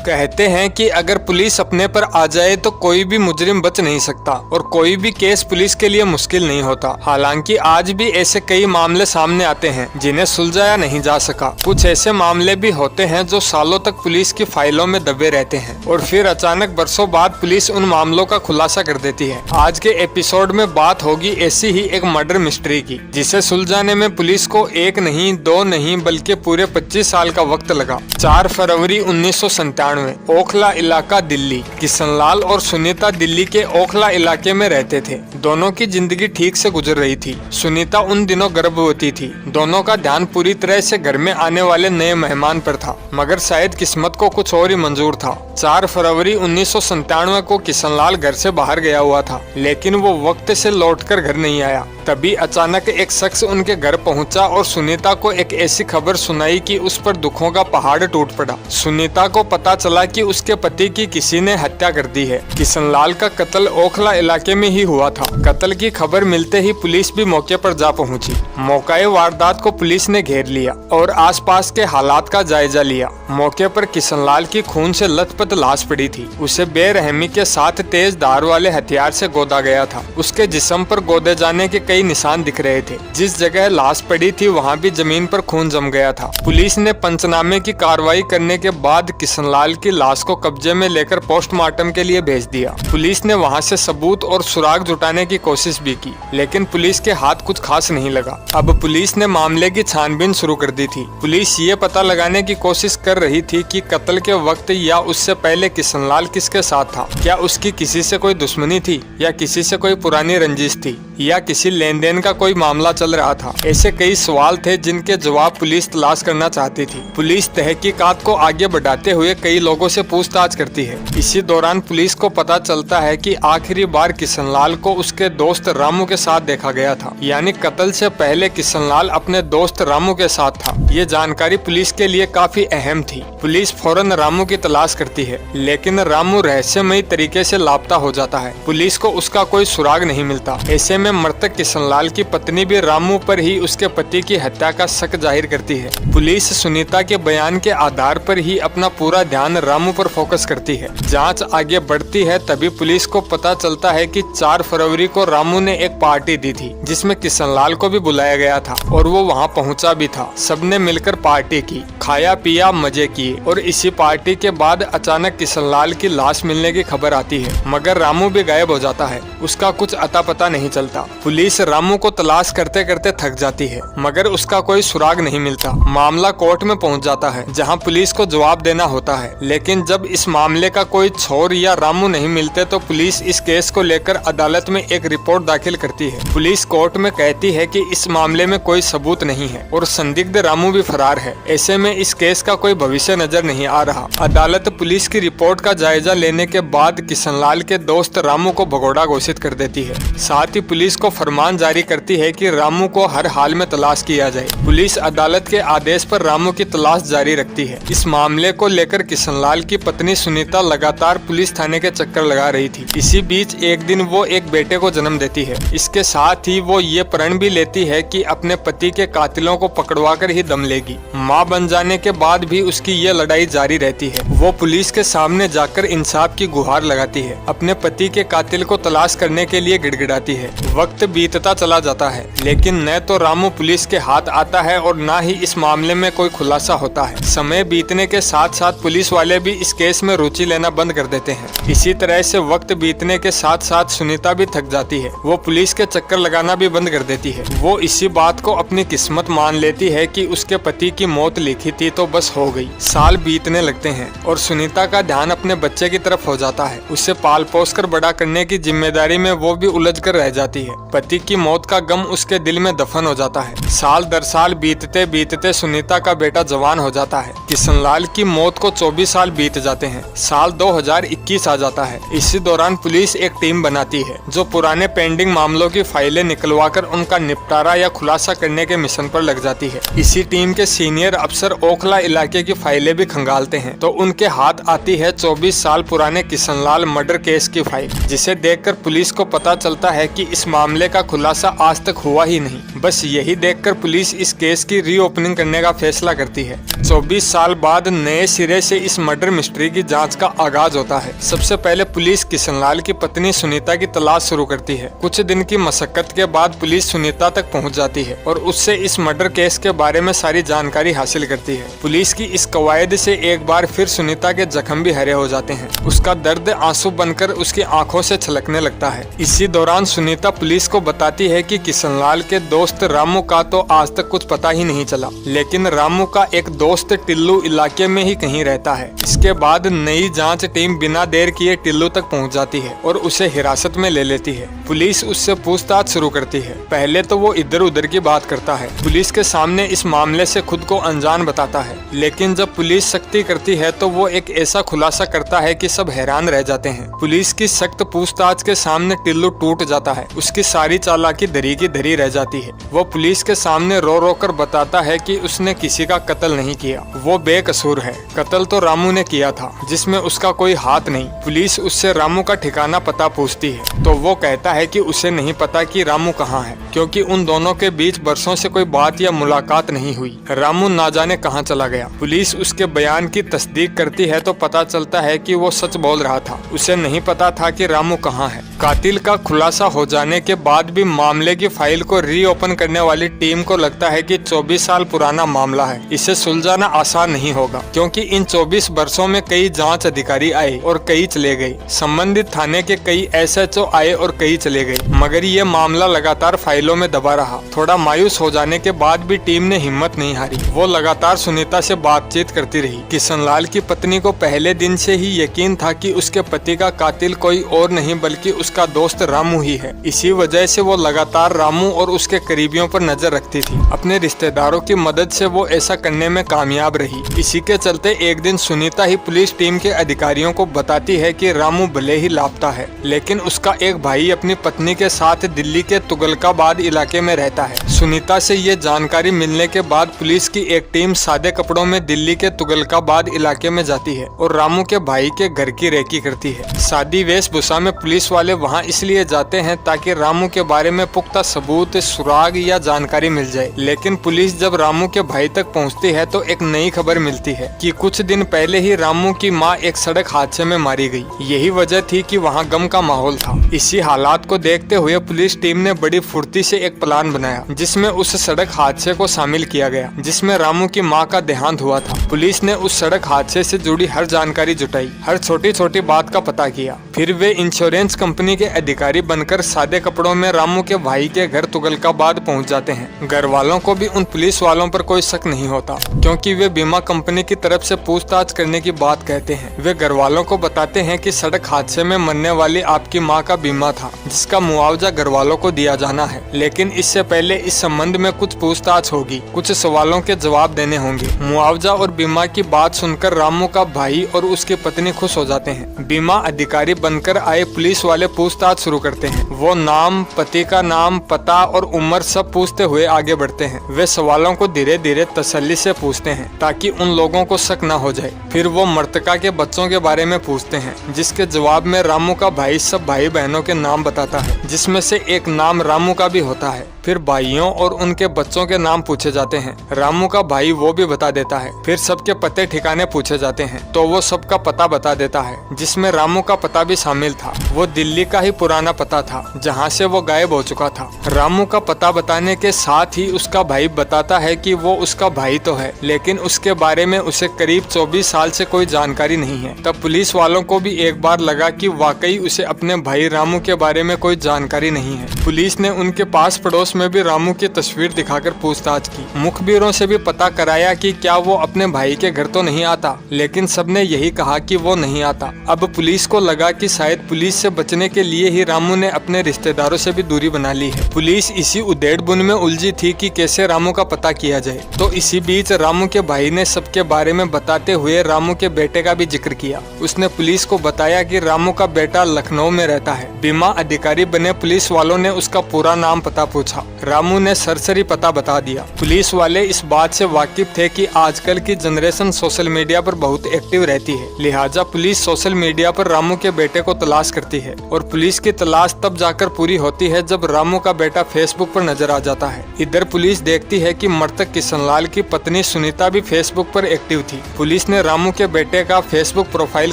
कहते हैं कि अगर पुलिस अपने पर आ जाए तो कोई भी मुजरिम बच नहीं सकता और कोई भी केस पुलिस के लिए मुश्किल नहीं होता। हालांकि आज भी ऐसे कई मामले सामने आते हैं जिन्हें सुलझाया नहीं जा सका। कुछ ऐसे मामले भी होते हैं जो सालों तक पुलिस की फाइलों में दबे रहते हैं और फिर अचानक बरसों बाद पुलिस उन मामलों का खुलासा कर देती है। आज के एपिसोड में बात होगी ऐसी ही एक मर्डर मिस्ट्री की, जिसे सुलझाने में पुलिस को 1 नहीं 2 नहीं बल्कि पूरे 25 साल का वक्त लगा। 4 फरवरी 1997 ओखला इलाका दिल्ली। किशनलाल और सुनीता दिल्ली के ओखला इलाके में रहते थे। दोनों की जिंदगी ठीक से गुजर रही थी। सुनीता उन दिनों गर्भवती थी। दोनों का ध्यान पूरी तरह से घर में आने वाले नए मेहमान पर था, मगर शायद किस्मत को कुछ और ही मंजूर था। 4 फरवरी 1997 को किशनलाल घर से बाहर गया हुआ था, लेकिन वो वक्त से लौटकर घर नहीं आया। तभी अचानक एक शख्स उनके घर पहुंचा और सुनीता को एक ऐसी खबर सुनाई कि उस पर दुखों का पहाड़ टूट पड़ा। सुनीता को पता चला कि उसके पति की किसी ने हत्या कर दी है। किशनलाल का कत्ल ओखला इलाके में ही हुआ था। कत्ल की खबर मिलते ही पुलिस भी मौके पर जा पहुंची। मौके वारदात को पुलिस ने घेर लिया और आसपास के हालात का जायजा लिया। मौके पर किशनलाल की खून से लथपथ लाश पड़ी थी। उसे बेरहमी के साथ तेज धार वाले हथियार से गोदा गया था। उसके जिस्म पर गोदे जाने के कई निशान दिख रहे थे। जिस जगह लाश पड़ी थी वहाँ भी जमीन पर खून जम गया था। पुलिस ने पंचनामे की कार्रवाई करने के बाद किशनलाल की लाश को कब्जे में लेकर पोस्टमार्टम के लिए भेज दिया। पुलिस ने वहां से सबूत और सुराग जुटाने की कोशिश भी की, लेकिन पुलिस के हाथ कुछ खास नहीं लगा। अब पुलिस ने मामले की छानबीन शुरू कर दी थी। पुलिस ये पता लगाने की कोशिश कर रही थी कि कत्ल के वक्त या उससे पहले किशनलाल किसके साथ था। क्या उसकी किसी से कोई दुश्मनी थी, या किसी से कोई पुरानी रंजिश थी, या किसी लेन देन का कोई मामला चल रहा था। ऐसे कई सवाल थे जिनके जवाब पुलिस तलाश करना चाहती थी। पुलिस तहकीकात को आगे बढ़ाते हुए कई लोगों से पूछताछ करती है। इसी दौरान पुलिस को पता चलता है कि आखिरी बार किशनलाल को उसके दोस्त रामू के साथ देखा गया था, यानी कत्ल से पहले किशनलाल अपने दोस्त रामू के साथ था। ये जानकारी पुलिस के लिए काफी अहम थी। पुलिस फौरन रामू की तलाश करती है, लेकिन रामू रहस्यमयी तरीके से लापता हो जाता है। पुलिस को उसका कोई सुराग नहीं मिलता। ऐसे में मृतक किशनलाल की पत्नी भी रामू पर ही उसके पति की हत्या का शक जाहिर करती है। पुलिस सुनीता के बयान के आधार पर ही अपना पूरा ध्यान रामू पर फोकस करती है। जांच आगे बढ़ती है तभी पुलिस को पता चलता है कि 4 फरवरी को रामू ने एक पार्टी दी थी जिसमें किशनलाल को भी बुलाया गया था और वो वहां पहुंचा भी था। सबने मिलकर पार्टी की, खाया पिया, मजे किए और इसी पार्टी के बाद अचानक किशनलाल की लाश मिलने की खबर आती है, मगर रामू भी गायब हो जाता है। उसका कुछ अता पता नहीं चलता। पुलिस रामू को तलाश करते करते थक जाती है, मगर उसका कोई सुराग नहीं मिलता। मामला कोर्ट में पहुंच जाता है, जहां पुलिस को जवाब देना होता है। लेकिन जब इस मामले का कोई छोर या रामू नहीं मिलते तो पुलिस इस केस को लेकर अदालत में एक रिपोर्ट दाखिल करती है। पुलिस कोर्ट में कहती है कि इस मामले में कोई सबूत नहीं है और संदिग्ध रामू भी फरार है। ऐसे में इस केस का कोई भविष्य नजर नहीं आ रहा। अदालत पुलिस की रिपोर्ट का जायजा लेने के बाद किशनलाल के दोस्त रामू को भगोड़ा घोषित कर देती है। साथ ही पुलिस को फरमान जारी करती है कि रामू को हर हाल में तलाश किया जाए। पुलिस अदालत के आदेश पर रामू की तलाश जारी रखती है। इस मामले को लेकर किशनलाल की पत्नी सुनीता लगातार पुलिस थाने के चक्कर लगा रही थी। इसी बीच एक दिन वो एक बेटे को जन्म देती है। इसके साथ ही वो ये प्रण भी लेती है कि अपने पति के कातिलों को पकड़वाकर ही दम लेगी। माँ बन जाने के बाद भी उसकी ये लड़ाई जारी रहती है। वो पुलिस के सामने जाकर इंसाफ की गुहार लगाती है, अपने पति के कातिल को तलाश करने के लिए गिड़गिड़ाती है। वक्त बीतता चला जाता है, लेकिन न तो रामू पुलिस के हाथ आता है और न ही इस मामले में कोई खुलासा होता है। समय बीतने के साथ साथ पुलिस वाले भी इस केस में रुचि लेना बंद कर देते हैं। इसी तरह से वक्त बीतने के साथ साथ सुनीता भी थक जाती है। वो पुलिस के चक्कर लगाना भी बंद कर देती है। वो इसी बात को अपनी किस्मत मान लेती है कि उसके पति की मौत लिखी थी तो बस हो गई। साल बीतने लगते हैं और सुनीता का ध्यान अपने बच्चे की तरफ हो जाता है। उसे पाल पोस कर बड़ा करने की जिम्मेदारी में वो भी उलझ कर रह जाती है। पति की मौत का गम उसके दिल में दफन हो जाता है। साल दर साल बीतते बीतते सुनीता का बेटा जवान हो जाता है। किशनलाल की मौत को 24 साल बीत जाते हैं। साल 2021 आ जाता है। इसी दौरान पुलिस एक टीम बनाती है जो पुराने पेंडिंग मामलों की फाइलें निकलवाकर उनका निपटारा या खुलासा करने के मिशन पर लग जाती है। इसी टीम के सीनियर अफसर ओखला इलाके की फाइलें भी खंगालते हैं तो उनके हाथ आती है 24 साल पुराने किशनलाल मर्डर केस की फाइल, जिसे देखकर पुलिस को पता चलता है कि इस मामले का खुलासा आज तक हुआ ही नहीं। बस यही देखकर पुलिस इस केस की रीओपनिंग करने का फैसला करती है। 24 साल बाद नए सिरे से इस मर्डर मिस्ट्री की जांच का आगाज होता है। सबसे पहले पुलिस किशनलाल की पत्नी सुनीता की तलाश शुरू करती है। कुछ दिन की मशक्कत के बाद पुलिस सुनीता तक पहुंच जाती है और उससे इस मर्डर केस के बारे में सारी जानकारी हासिल करती है। पुलिस की इस कवायद से एक बार फिर सुनीता के जख्म भी हरे हो जाते हैं। उसका दर्द आंसू बनकर उसकी आंखों से छलकने लगता है। इसी दौरान सुनीता पुलिस को बताती है कि किशनलाल के दोस्त रामू का तो आज तक कुछ पता ही नहीं चला, लेकिन रामू का एक दोस्त टिल्लू इलाके में ही कहीं रहता है। इसके बाद नई जांच टीम बिना देर किए टिल्लू तक पहुंच जाती है और उसे हिरासत में ले लेती है। पुलिस उससे पूछताछ शुरू करती है। पहले तो वो इधर उधर की बात करता है। पुलिस के सामने इस मामले से खुद को अनजान बताता है, लेकिन जब पुलिस सख्ती करती है तो वो एक ऐसा खुलासा करता है कि सब हैरान रह जाते हैं। पुलिस की सख्त पूछताछ के सामने टिल्लू टूट जाता है। उसकी सारी चालाकी धरी की धरी रह जाती है। वो पुलिस के सामने रो रो कर बताता है कि उसने किसी का कत्ल नहीं किया, वो बेकसूर है। कत्ल तो रामू ने किया था, जिसमें उसका कोई हाथ नहीं। पुलिस उससे रामू का ठिकाना पता पूछती है तो वो कहता है कि उसे नहीं पता कि रामू कहाँ है, क्योंकि उन दोनों के बीच बरसों से कोई बात या मुलाकात नहीं हुई। रामू ना जाने कहाँ चला गया। पुलिस उसके बयान की तस्दीक करती है तो पता चलता है कि वो सच बोल रहा था। उसे नहीं पता था कि रामू कहाँ है। कातिल का खुलासा हो जाने के बाद भी मामले की फाइल को रीओपन करने वाली टीम को लगता है कि 24 साल पुराना मामला है, इसे सुलझाना आसान नहीं होगा, क्योंकि इन 24 वर्षों में कई जांच अधिकारी आए और कई चले गए। संबंधित थाने के कई SHO आए और कई चले गए, मगर ये मामला लगातार फाइलों में दबा रहा। थोड़ा मायूस हो जाने के बाद भी टीम ने हिम्मत नहीं हारी। वो लगातार सुनीता से बातचीत करती रही। किशनलाल की पत्नी को पहले दिन से ही यकीन था कि उसके पति का कातिल कोई और नहीं बल्कि उसका दोस्त रामू ही है। इसी वजह से वो लगातार रामू और उसके करीबियों पर नजर रखती थी। अपने रिश्तेदारों की मदद से वो ऐसा करने में कामयाब रही। इसी के चलते एक दिन सुनीता ही पुलिस टीम के अधिकारियों को बताती है कि रामू भले ही लापता है, लेकिन उसका एक भाई अपनी पत्नी के साथ दिल्ली के तुगलकाबाद इलाके में रहता है। सुनीता से ये जानकारी मिलने के बाद पुलिस की एक टीम सादे कपड़ों में दिल्ली के तुगलकाबाद इलाके में जाती है और रामू के भाई के घर की रेकी करती है। सादी वेशभूषा में पुलिस वाले वहाँ इसलिए जाते हैं ताकि रामू के बारे में पुख्ता सबूत, सुराग या जानकारी मिल जाए। लेकिन पुलिस जब रामू के भाई तक पहुँचती है तो एक नई खबर मिलती है कि कुछ दिन पहले ही रामू की माँ एक सड़क हादसे में मारी गई। यही वजह थी कि वहाँ गम का माहौल था। इसी हालात को देखते हुए पुलिस टीम ने बड़ी फुर्ती से एक प्लान बनाया, जिसमें उस सड़क हादसे को शामिल किया गया जिसमें रामू की माँ का देहांत हुआ था। पुलिस ने उस सड़क हादसे से जुड़ी हर जानकारी जुटाई, हर छोटी छोटी बात का पता किया। फिर वे इंश्योरेंस कंपनी के अधिकारी बनकर सादे कपड़ों में रामू के भाई के घर तुगलकाबाद पहुंच जाते हैं। घर वालों को भी उन पुलिस वालों पर कोई शक नहीं होता, क्योंकि वे बीमा कंपनी की तरफ से पूछताछ करने की बात कहते हैं। वे घर वालों को बताते हैं कि सड़क हादसे में मरने वाली आपकी माँ का बीमा था, जिसका मुआवजा घर वालों को दिया जाना है। लेकिन इससे पहले इस संबंध में कुछ पूछताछ होगी, कुछ सवालों के जवाब देने होंगे। मुआवजा और बीमा की बात सुनकर रामू का भाई और उसकी पत्नी खुश हो जाते हैं। बीमा अधिकारी बनकर आए पुलिस वाले पूछताछ शुरू करते हैं। वो नाम, पति का नाम, पता और उम्र सब पूछते हुए आगे बढ़ते हैं। वे सवालों को धीरे धीरे तसल्ली से पूछते हैं ताकि उन लोगों को शक न हो जाए। फिर वो मृतका के बच्चों के बारे में पूछते हैं, जिसके जवाब में रामू का भाई सब भाई बहनों के नाम बताता है, जिसमें से एक नाम रामू का भी होता है। फिर भाइयों और उनके बच्चों के नाम पूछे जाते हैं। रामू का भाई वो भी बता देता है। फिर सबके पते ठिकाने पूछे जाते हैं तो वो सबका पता बता देता है, जिसमें रामू का पता भी शामिल था। वो दिल्ली का ही पुराना पता था, जहाँ से वो गायब हो चुका था। रामू का पता बताने के साथ ही उसका भाई बताता है कि वो उसका भाई तो है, लेकिन उसके बारे में उसे करीब 24 साल से कोई जानकारी नहीं है। तब पुलिस वालों को भी एक बार लगा कि वाकई उसे अपने भाई रामू के बारे में कोई जानकारी नहीं है। पुलिस ने उनके पास पड़ोस में भी रामू की तस्वीर दिखाकर पूछताछ की। मुखबिरों से भी पता कराया कि क्या वो अपने भाई के घर तो नहीं आता, लेकिन सबने यही कहा कि वो नहीं आता। अब पुलिस को लगा कि शायद पुलिस से बचने के लिए ही रामू ने अपने रिश्तेदारों से भी दूरी बना ली है। पुलिस इसी उधेड़-बुन में उलझी थी कि कैसे रामू का पता किया जाए। तो इसी बीच रामू के भाई ने सबके बारे में बताते हुए रामू के बेटे का भी जिक्र किया। उसने पुलिस को बताया कि रामू का बेटा लखनऊ में रहता है। बीमा अधिकारी बने पुलिस वालों ने उसका पूरा नाम पता पूछा। रामू ने सरसरी पता बता दिया। पुलिस वाले इस बात से वाकिफ थे कि आजकल की जनरेशन सोशल मीडिया पर बहुत एक्टिव रहती है, लिहाजा पुलिस सोशल मीडिया पर रामू के बेटे बेटे को तलाश करती है और पुलिस की तलाश तब जाकर पूरी होती है जब रामू का बेटा फेसबुक पर नजर आ जाता है। इधर पुलिस देखती है कि मृतक किशनलाल की पत्नी सुनीता भी फेसबुक पर एक्टिव थी। पुलिस ने रामू के बेटे का फेसबुक प्रोफाइल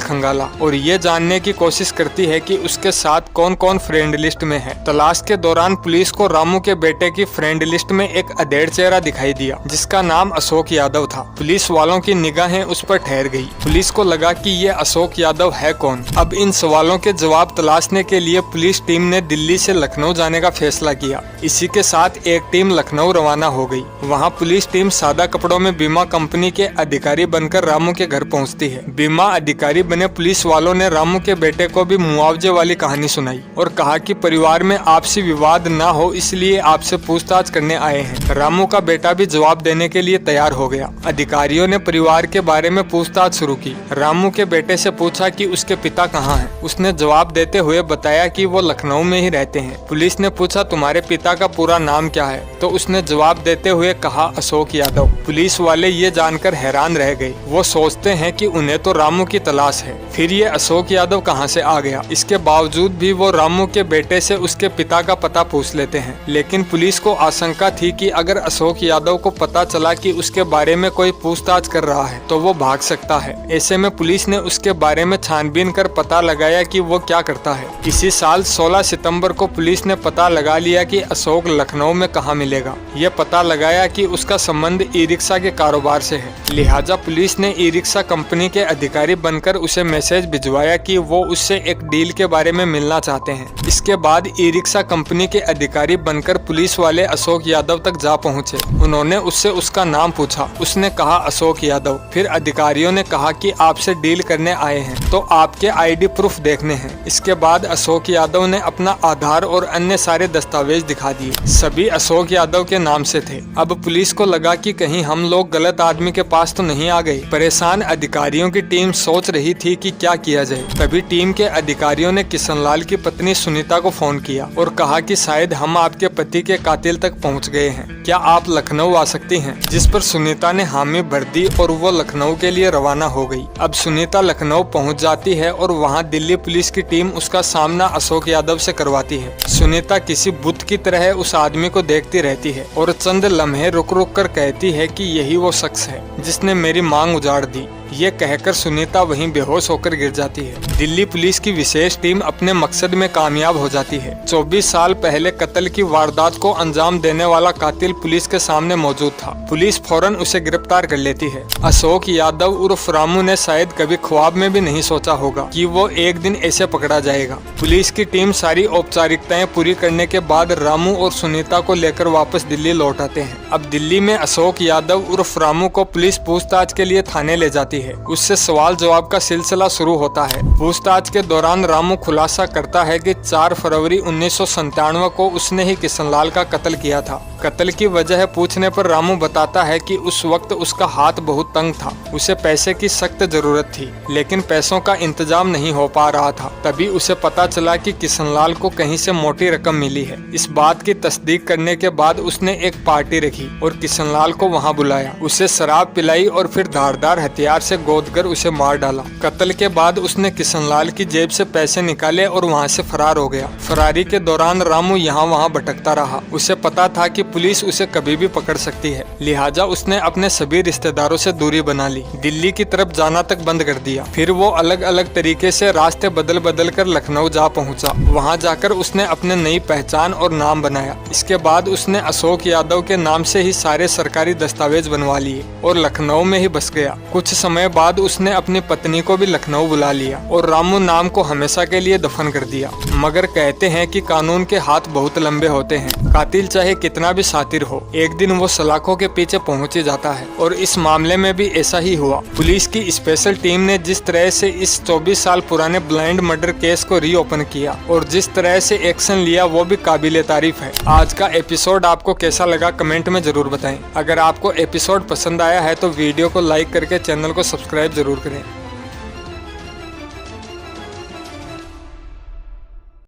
खंगाला और ये जानने की कोशिश करती है कि उसके साथ कौन कौन फ्रेंड लिस्ट में है। तलाश के दौरान पुलिस को रामू के बेटे की फ्रेंड लिस्ट में एक अधेड़ चेहरा दिखाई दिया जिसका नाम अशोक यादव था। पुलिस वालों की निगाहें उस पर ठहर गई। पुलिस को लगा कि ये अशोक यादव है कौन। अब इन सवालों के जवाब तलाशने के लिए पुलिस टीम ने दिल्ली से लखनऊ जाने का फैसला किया। इसी के साथ एक टीम लखनऊ रवाना हो गई। वहाँ पुलिस टीम सादा कपड़ों में बीमा कंपनी के अधिकारी बनकर रामू के घर पहुँचती है। बीमा अधिकारी बने पुलिस वालों ने रामू के बेटे को भी मुआवजे वाली कहानी सुनाई और कहा कि परिवार में आपसी विवाद न हो इसलिए आपसे पूछताछ करने आए हैं। रामू का बेटा भी जवाब देने के लिए तैयार हो गया। अधिकारियों ने परिवार के बारे में पूछताछ शुरू की। रामू के बेटे से पूछा कि उसके पिता कहाँ हैं। उसने जवाब देते हुए बताया कि वो लखनऊ में ही रहते हैं। पुलिस ने पूछा तुम्हारे पिता का पूरा नाम क्या है, तो उसने जवाब देते हुए कहा अशोक यादव। पुलिस वाले ये जानकर हैरान रह गए। वो सोचते हैं कि उन्हें तो रामू की तलाश है, फिर ये अशोक यादव कहाँ से आ गया। इसके बावजूद भी वो रामू के बेटे से उसके पिता का पता पूछ लेते हैं। लेकिन पुलिस को आशंका थी कि अगर अशोक यादव को पता चला कि उसके बारे में कोई पूछताछ कर रहा है तो वो भाग सकता है। ऐसे में पुलिस ने उसके बारे में छानबीन कर पता लगाया कि वो क्या करता है। इसी साल 16 सितंबर को पुलिस ने पता लगा लिया कि अशोक लखनऊ में कहाँ मिलेगा। ये पता लगाया कि उसका संबंध ई रिक्शा के कारोबार से है। लिहाजा पुलिस ने ई रिक्शा कंपनी के अधिकारी बनकर उसे मैसेज भिजवाया कि वो उससे एक डील के बारे में मिलना चाहते हैं। इसके बाद ई रिक्शा कंपनी के अधिकारी बनकर पुलिस वाले अशोक यादव तक जा पहुँचे। उन्होंने उससे उसका नाम पूछा। उसने कहा अशोक यादव। फिर अधिकारियों ने कहा कि आपसे डील करने आए हैं तो आपके आईडी प्रूफ देखने हैं। इसके बाद अशोक यादव ने अपना आधार और अन्य सारे दस्तावेज दिखा दिए। सभी अशोक यादव के नाम से थे। अब पुलिस को लगा कि कहीं हम लोग गलत आदमी के पास तो नहीं आ गए। परेशान अधिकारियों की टीम सोच रही थी कि क्या किया जाए। तभी टीम के अधिकारियों ने किशनलाल की पत्नी सुनीता को फोन किया और कहा कि शायद हम आपके पति के कातिल तक पहुंच गए हैं, क्या आप लखनऊ आ सकती हैं? जिस पर सुनीता ने हामी भर दी और वो लखनऊ के लिए रवाना हो गई। अब सुनीता लखनऊ पहुंच जाती है और वहां दिल्ली पुलिस की टीम उसका सामना अशोक यादव से करवाती है। सुनीता किसी बुत की तरह उस आदमी को देखती रहती है और चंद लम्हे रुक रुक कर कहती है कि यही वो शख्स है जिसने मेरी मांग उजाड़ दी। ये कहकर सुनीता वहीं बेहोश होकर गिर जाती है। दिल्ली पुलिस की विशेष टीम अपने मकसद में कामयाब हो जाती है। 24 साल पहले कत्ल की वारदात को अंजाम देने वाला कातिल पुलिस के सामने मौजूद था। पुलिस फौरन उसे गिरफ्तार कर लेती है। अशोक यादव उर्फ रामू ने शायद कभी ख्वाब में भी नहीं सोचा होगा कि वो एक दिन ऐसे पकड़ा जाएगा। पुलिस की टीम सारी औपचारिकताएं पूरी करने के बाद रामू और सुनीता को लेकर वापस दिल्ली लौट आते हैं। अब दिल्ली में अशोक यादव उर्फ रामू को पुलिस पूछताछ के लिए थाने ले जाती है। उससे सवाल जवाब का सिलसिला शुरू होता है। पूछताछ के दौरान रामू खुलासा करता है कि 4 फरवरी 1997 को उसने ही किशनलाल का कत्ल किया था। कत्ल की वजह पूछने पर रामू बताता है कि उस वक्त उसका हाथ बहुत तंग था। उसे पैसे की सख्त जरूरत थी, लेकिन पैसों का इंतजाम नहीं हो पा रहा था। तभी उसे पता चला कि किशनलाल को कहीं से मोटी रकम मिली है। इस बात की तस्दीक करने के बाद उसने एक पार्टी रखी और किशनलाल को वहां बुलाया। उसे शराब पिलाई और फिर धारदार हथियार से गोदकर उसे मार डाला। कत्ल के बाद उसने किशनलाल की जेब से पैसे निकाले और वहां से फरार हो गया। फरारी के दौरान रामू यहाँ वहाँ भटकता रहा। उसे पता था कि पुलिस उसे कभी भी पकड़ सकती है, लिहाजा उसने अपने सभी रिश्तेदारों से दूरी बना ली। दिल्ली की तरफ जाना तक बंद कर दिया। फिर वो अलग अलग तरीके से रास्ते बदल बदल कर लखनऊ जा पहुंचा। वहां जाकर उसने अपने नई पहचान और नाम बनाया। इसके बाद उसने अशोक यादव के नाम से ही सारे सरकारी दस्तावेज बनवा लिए और लखनऊ में ही बस गया। कुछ समय बाद उसने अपनी पत्नी को भी लखनऊ बुला लिया और रामू नाम को हमेशा के लिए दफन कर दिया। मगर कहते हैं कि कानून के हाथ बहुत लंबे होते हैं। कातिल चाहे कितना भी शातिर हो, एक दिन वो सलाखों के पीछे पहुंच ही जाता है और इस मामले में भी ऐसा ही हुआ। पुलिस की स्पेशल टीम ने जिस तरह से इस 24 साल पुराने ब्लाइंड मर्डर केस को रीओपन किया और जिस तरह से एक्शन लिया वो भी काबिले तारीफ है। आज का एपिसोड आपको कैसा लगा कमेंट में जरूर बताएं। अगर आपको एपिसोड पसंद आया है तो वीडियो को लाइक करके चैनल को सब्सक्राइब जरूर करें।